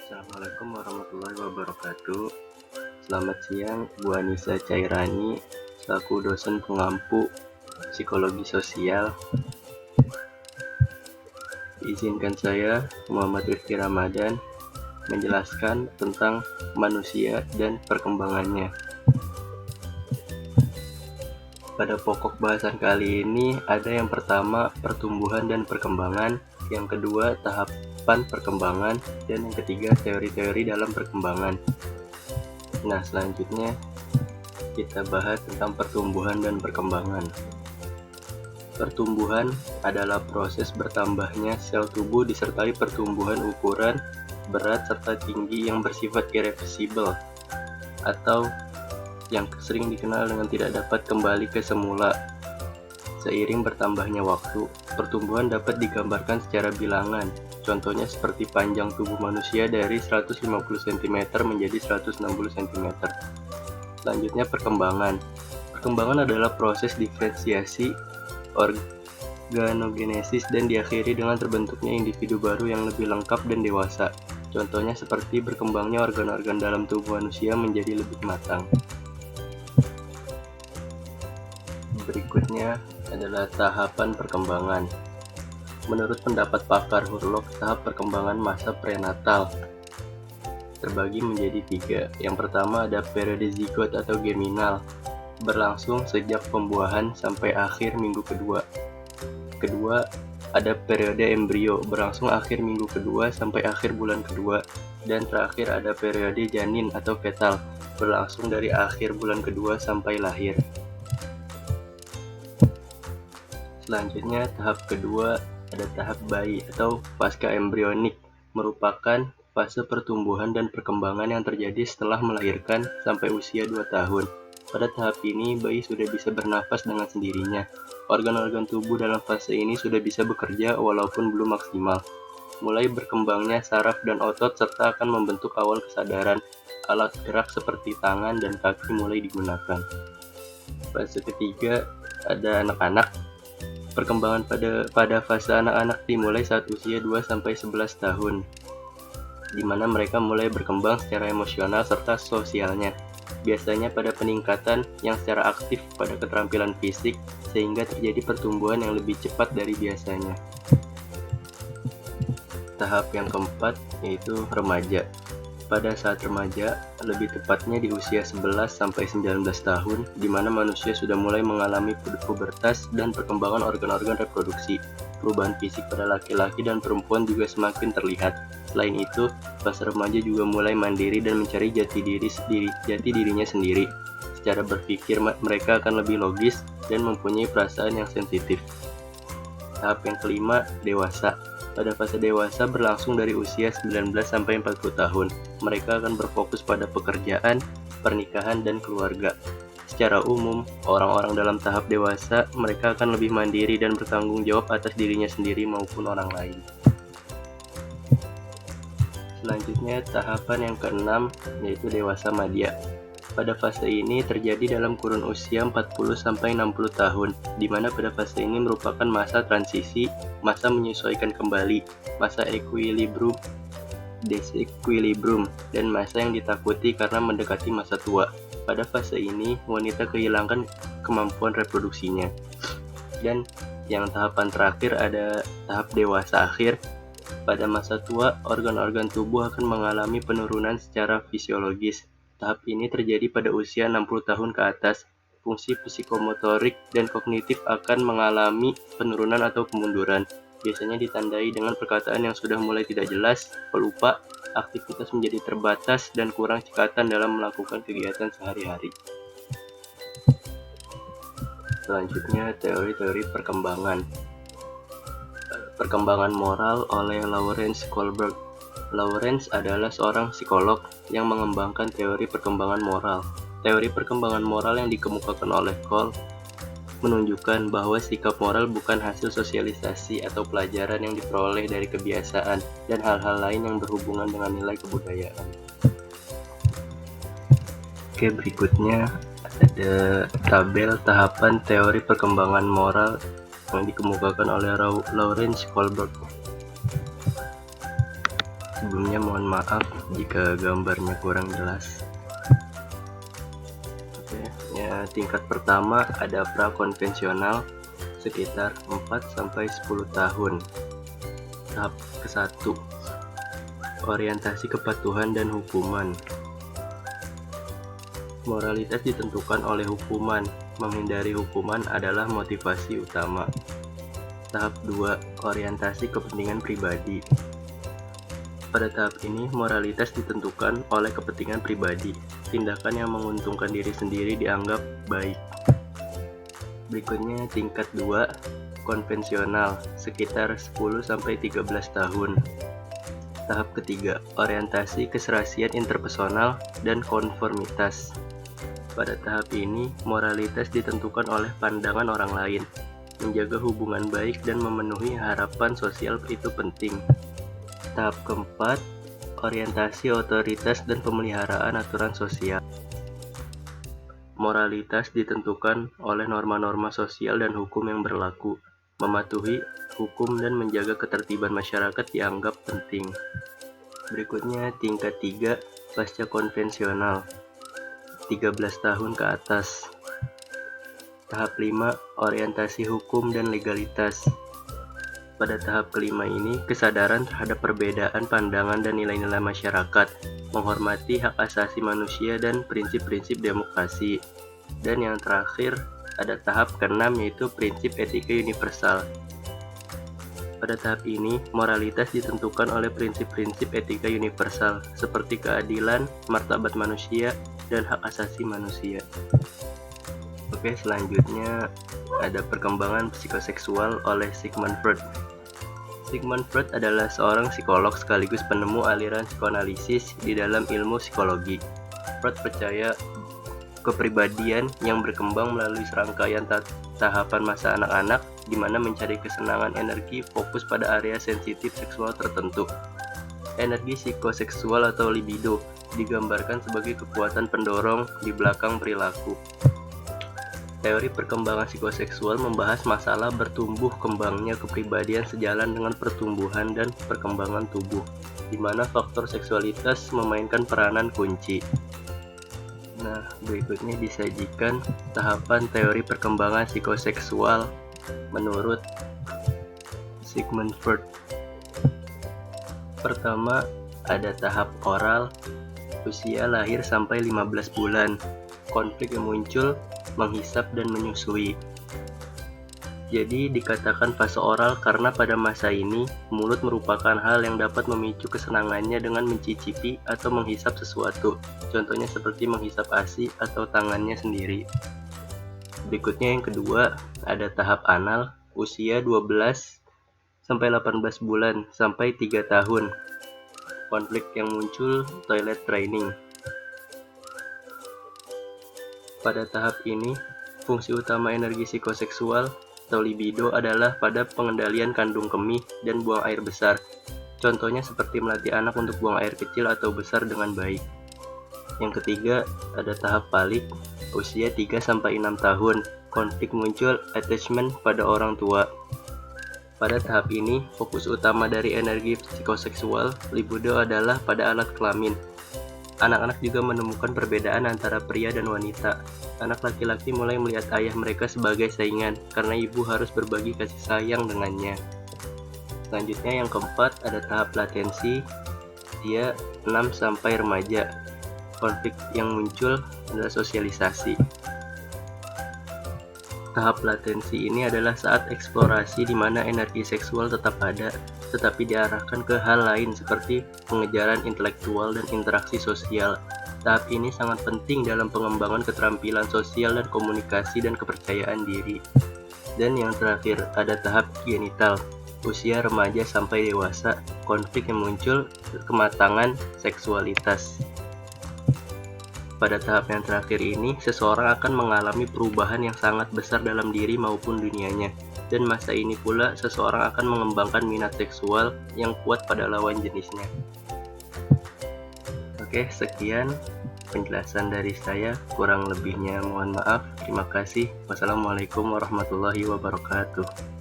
Assalamualaikum warahmatullahi wabarakatuh. Selamat siang, Bu Anissa Cairani, selaku dosen pengampu psikologi sosial. Izinkan saya, Muhammad Rifki Ramadan, menjelaskan tentang manusia dan perkembangannya. Pada pokok bahasan kali ini ada yang pertama pertumbuhan dan perkembangan, yang kedua tahapan perkembangan, dan yang ketiga teori-teori dalam perkembangan. Nah, selanjutnya kita bahas tentang pertumbuhan dan perkembangan. Pertumbuhan adalah proses bertambahnya sel tubuh disertai pertumbuhan ukuran, berat, serta tinggi yang bersifat irreversibel atau yang sering dikenal dengan tidak dapat kembali ke semula. Seiring bertambahnya waktu, pertumbuhan dapat digambarkan secara bilangan. Contohnya seperti panjang tubuh manusia dari 150 cm menjadi 160 cm. Selanjutnya perkembangan. Perkembangan adalah proses diferensiasi organogenesis dan diakhiri dengan terbentuknya individu baru yang lebih lengkap dan dewasa. Contohnya seperti berkembangnya organ-organ dalam tubuh manusia menjadi lebih matang. Berikutnya adalah tahapan perkembangan. Menurut pendapat pakar Hurlok, tahap perkembangan masa prenatal terbagi menjadi 3. Yang pertama ada periode zigot atau geminal, berlangsung sejak pembuahan sampai akhir minggu kedua. Kedua, ada periode embrio, berlangsung akhir minggu kedua sampai akhir bulan kedua. Dan terakhir ada periode janin atau fetal, berlangsung dari akhir bulan kedua sampai lahir. Selanjutnya tahap kedua ada tahap bayi atau pasca embrionik, merupakan fase pertumbuhan dan perkembangan yang terjadi setelah melahirkan sampai usia 2 tahun. Pada tahap ini, bayi sudah bisa bernafas dengan sendirinya. Organ-organ tubuh dalam fase ini sudah bisa bekerja walaupun belum maksimal. Mulai berkembangnya saraf dan otot serta akan membentuk awal kesadaran. Alat gerak seperti tangan dan kaki mulai digunakan. Fase ketiga ada anak-anak. Perkembangan pada fase anak-anak dimulai saat usia 2-11 tahun, di mana mereka mulai berkembang secara emosional serta sosialnya, biasanya pada peningkatan yang secara aktif pada keterampilan fisik, sehingga terjadi pertumbuhan yang lebih cepat dari biasanya. Tahap yang keempat yaitu remaja. Pada saat remaja, lebih tepatnya di usia 11-19 tahun, di mana manusia sudah mulai mengalami pubertas dan perkembangan organ-organ reproduksi. Perubahan fisik pada laki-laki dan perempuan juga semakin terlihat. Selain itu, fase remaja juga mulai mandiri dan mencari jati dirinya sendiri. Secara berpikir, mereka akan lebih logis dan mempunyai perasaan yang sensitif. Tahap yang kelima, dewasa. Pada fase dewasa berlangsung dari usia 19-40 tahun. Mereka akan berfokus pada pekerjaan, pernikahan, dan keluarga. Secara umum, orang-orang dalam tahap dewasa, mereka akan lebih mandiri dan bertanggung jawab atas dirinya sendiri maupun orang lain. Selanjutnya, tahapan yang keenam, yaitu dewasa madya. Pada fase ini terjadi dalam kurun usia 40-60 tahun, di mana pada fase ini merupakan masa transisi, masa menyesuaikan kembali, masa equilibrium, disequilibrium, dan masa yang ditakuti karena mendekati masa tua. Pada fase ini, wanita kehilangan kemampuan reproduksinya. Dan yang tahapan terakhir ada tahap dewasa akhir. Pada masa tua, organ-organ tubuh akan mengalami penurunan secara fisiologis. Tahap ini terjadi pada usia 60 tahun ke atas. Fungsi psikomotorik dan kognitif akan mengalami penurunan atau kemunduran. Biasanya ditandai dengan perkataan yang sudah mulai tidak jelas, pelupa, aktivitas menjadi terbatas, dan kurang cekatan dalam melakukan kegiatan sehari-hari. Selanjutnya, teori-teori perkembangan. Perkembangan moral oleh Lawrence Kohlberg. Lawrence adalah seorang psikolog yang mengembangkan teori perkembangan moral. Teori perkembangan moral yang dikemukakan oleh Kohl menunjukkan bahwa sikap moral bukan hasil sosialisasi atau pelajaran yang diperoleh dari kebiasaan dan hal-hal lain yang berhubungan dengan nilai kebudayaan. Oke, berikutnya ada tabel tahapan teori perkembangan moral yang dikemukakan oleh Lawrence Kohlberg. Sebelumnya mohon maaf jika gambarnya kurang jelas. Oke, ya, tingkat pertama ada prakonvensional sekitar 4-10 tahun. Tahap ke-1, orientasi kepatuhan dan hukuman. Moralitas ditentukan oleh hukuman. Menghindari hukuman adalah motivasi utama. Tahap 2, orientasi kepentingan pribadi. Pada tahap ini, moralitas ditentukan oleh kepentingan pribadi. Tindakan yang menguntungkan diri sendiri dianggap baik. Berikutnya tingkat 2, konvensional, sekitar 10-13 tahun. Tahap ketiga, orientasi keserasian interpersonal dan konformitas. Pada tahap ini, moralitas ditentukan oleh pandangan orang lain. Menjaga hubungan baik dan memenuhi harapan sosial itu penting. Tahap keempat, orientasi otoritas dan pemeliharaan aturan sosial. Moralitas ditentukan oleh norma-norma sosial dan hukum yang berlaku. Mematuhi hukum dan menjaga ketertiban masyarakat dianggap penting. Berikutnya tingkat 3, pasca konvensional, 13 tahun ke atas. Tahap 5, orientasi hukum dan legalitas. Pada tahap kelima ini, kesadaran terhadap perbedaan pandangan dan nilai-nilai masyarakat, menghormati hak asasi manusia dan prinsip-prinsip demokrasi. Dan yang terakhir, ada tahap ke-6 yaitu prinsip etika universal. Pada tahap ini, moralitas ditentukan oleh prinsip-prinsip etika universal seperti keadilan, martabat manusia, dan hak asasi manusia. Oke, selanjutnya ada perkembangan psikoseksual oleh Sigmund Freud. Sigmund Freud adalah seorang psikolog sekaligus penemu aliran psikoanalisis di dalam ilmu psikologi. Freud percaya kepribadian yang berkembang melalui serangkaian tahapan masa anak-anak, di mana mencari kesenangan energi fokus pada area sensitif seksual tertentu. Energi psikoseksual atau libido digambarkan sebagai kekuatan pendorong di belakang perilaku. Teori perkembangan psikoseksual membahas masalah bertumbuh kembangnya kepribadian sejalan dengan pertumbuhan dan perkembangan tubuh, di mana faktor seksualitas memainkan peranan kunci. Nah, berikutnya disajikan tahapan teori perkembangan psikoseksual menurut Sigmund Freud. Pertama, ada tahap oral, usia lahir sampai 15 bulan. Konflik yang muncul, menghisap dan menyusui. Jadi dikatakan fase oral karena pada masa ini, mulut merupakan hal yang dapat memicu kesenangannya dengan mencicipi atau menghisap sesuatu. Contohnya seperti menghisap ASI atau tangannya sendiri. Berikutnya yang kedua, ada tahap anal, usia 12 sampai 18 bulan sampai 3 tahun. Konflik yang muncul, toilet training. Pada tahap ini, fungsi utama energi psikoseksual atau libido adalah pada pengendalian kandung kemih dan buang air besar. Contohnya seperti melatih anak untuk buang air kecil atau besar dengan baik. Yang ketiga, ada tahap balik, usia 3-6 tahun. Konflik muncul, attachment pada orang tua. Pada tahap ini, fokus utama dari energi psikoseksual libido adalah pada alat kelamin. Anak-anak juga menemukan perbedaan antara pria dan wanita. Anak laki-laki mulai melihat ayah mereka sebagai saingan karena ibu harus berbagi kasih sayang dengannya. Selanjutnya yang keempat, ada tahap latensi, usia 6 sampai remaja. Konflik yang muncul adalah sosialisasi. Tahap latensi ini adalah saat eksplorasi di mana energi seksual tetap ada, tetapi diarahkan ke hal lain seperti pengejaran intelektual dan interaksi sosial. Tahap ini sangat penting dalam pengembangan keterampilan sosial dan komunikasi dan kepercayaan diri. Dan yang terakhir, ada tahap genital, usia remaja sampai dewasa. Konflik yang muncul, kematangan seksualitas. Pada tahap yang terakhir ini, seseorang akan mengalami perubahan yang sangat besar dalam diri maupun dunianya. Dan masa ini pula, seseorang akan mengembangkan minat seksual yang kuat pada lawan jenisnya. Oke, sekian penjelasan dari saya. Kurang lebihnya mohon maaf. Terima kasih. Wassalamualaikum warahmatullahi wabarakatuh.